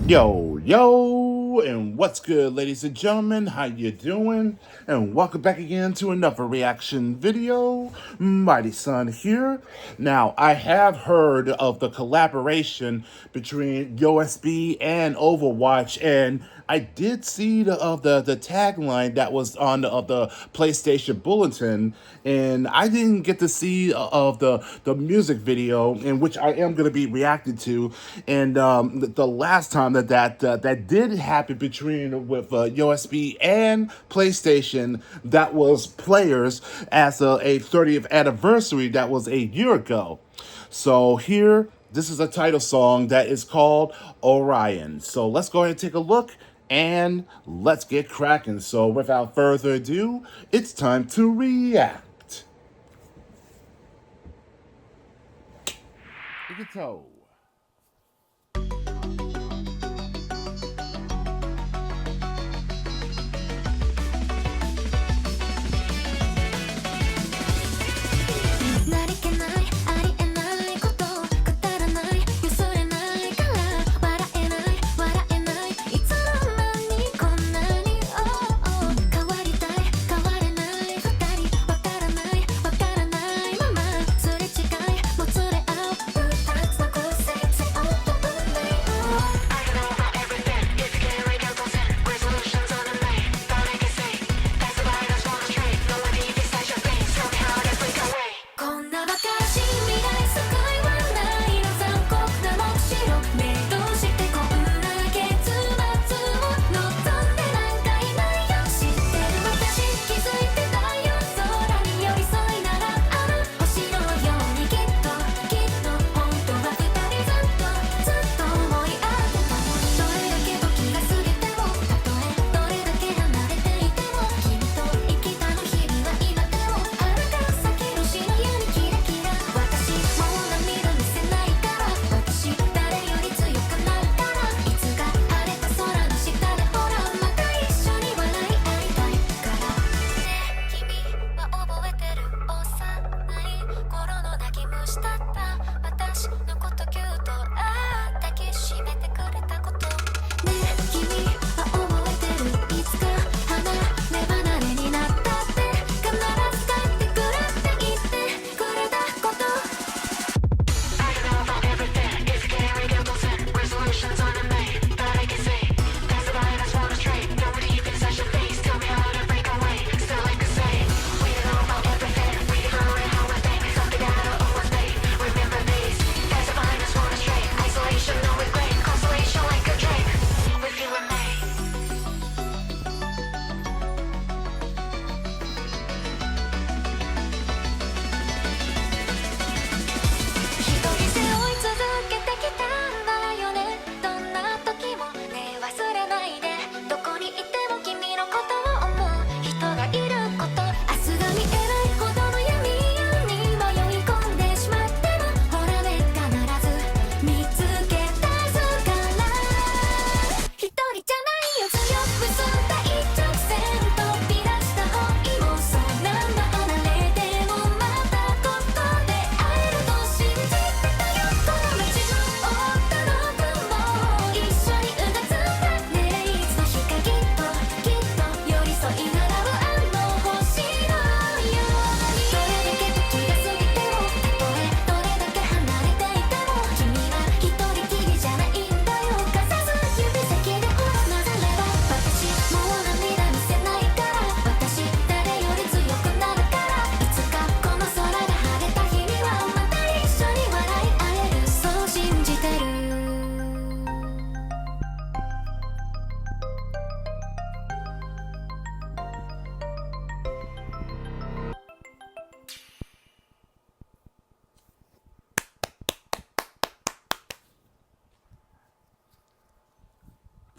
Yo, yo, and what's good, ladies and gentlemen? How you doing? And welcome back again to another reaction video. Mighty Sun here. Now, I have heard of the collaboration between YOASOBI and Overwatch, and I did see the tagline that was on the PlayStation Bulletin, and I didn't get to see of the music video, in which I am going to be reacting to. And the last time that did happen between with USB and PlayStation, that was Players as a 30th anniversary. That was a year ago. So here, this is a title song that is called Orion. So let's go ahead and take a look and let's get cracking. So without further ado, it's time to react. Igito.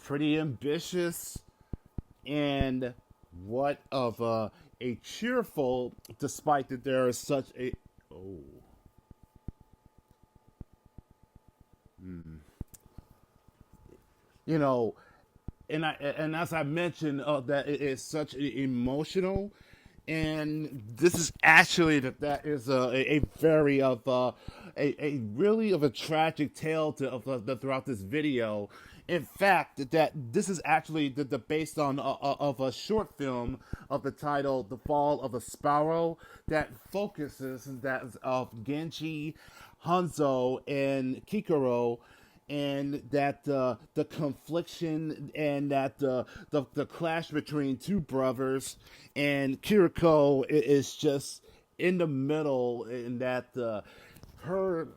Pretty ambitious, and what of a cheerful, despite that there is such a oh you know, and as I mentioned, that it is such emotional, and this is actually that is a very of a really of a tragic tale to of the throughout this video, In fact, that this is actually the based on of a short film of the title "The Fall of the Sparrow" that focuses that of Genji, Hanzo, and Kikoro, and that the confliction and that the clash between two brothers, and Kiriko is just in the middle, in that her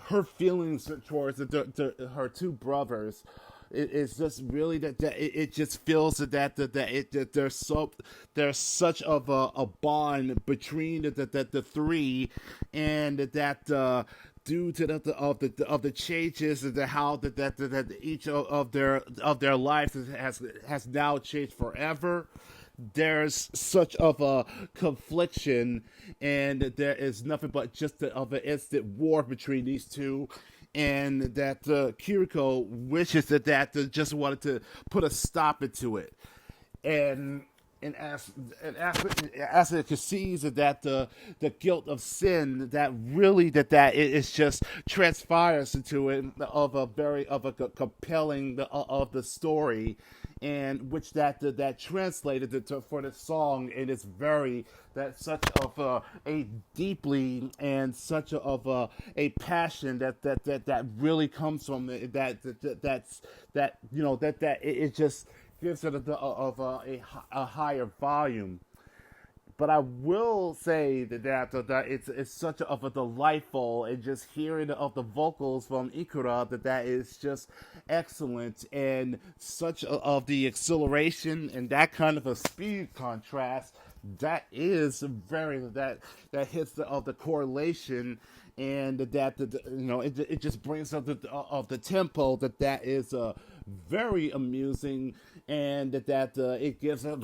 her feelings towards her two brothers, it's just really it just feels that there's such of a bond between the three, and that due to the changes and how that each of their lives has now changed forever. There's such of a confliction, and there is nothing but just of an instant war between these two, and that Kiriko wishes that just wanted to put a stop into it, and as it concedes that the guilt of sin that really that it just transpires into it of a compelling of the story, and which that translated for the song, and it's very that such of a deeply and such of a passion that really comes from that you know that it just gives it a higher volume. But I will say that it's such of a delightful, and just hearing of the vocals from Ikura that is just excellent, and such of the acceleration and that kind of a speed contrast that is very that hits the correlation, and that it just brings up the tempo that is very amusing, and that it gives a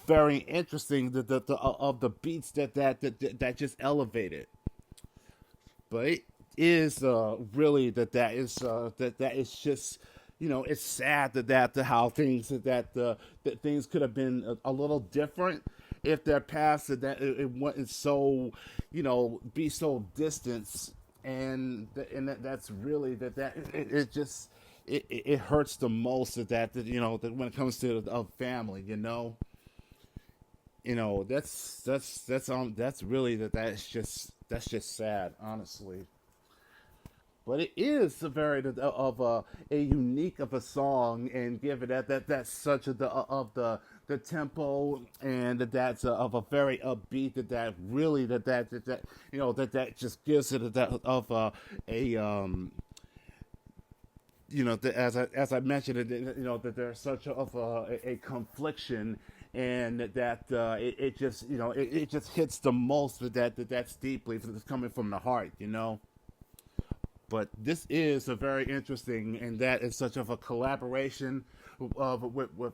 very interesting of the beats that just elevate it. But it is really that is just, it's sad that how things that things could have been a little different if their paths it wasn't so, be so distant, and that's really it just it hurts the most that when it comes to family, that's really that's just sad, honestly. But it is a very of a unique of a song, and given that's such of the tempo, and that's of a very upbeat that really that just gives it of a as I mentioned it, that there's such of a confliction, and that it just it just hits the most that's deeply, it's coming from the heart. But this is a very interesting, and that is such of a collaboration with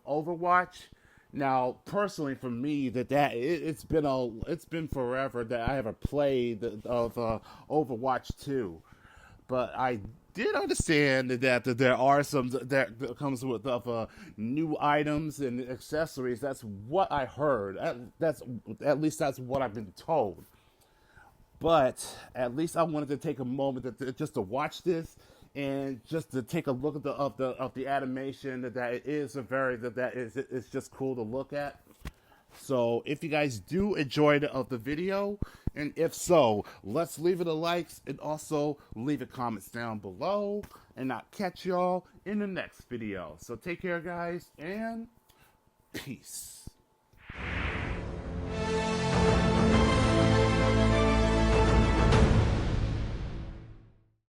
Overwatch. Now, personally, for me, it's been forever that I ever played of Overwatch 2, but I did understand that there are some that comes with new items and accessories. That's what I heard. That's at least that's what I've been told. But at least I wanted to take a moment just to watch this, and just to take a look at the animation. That it is a very that is it's just cool to look at. So if you guys do enjoy the video, and if so, let's leave it a likes, and also leave a comments down below, and I'll catch y'all in the next video. So take care, guys, and peace.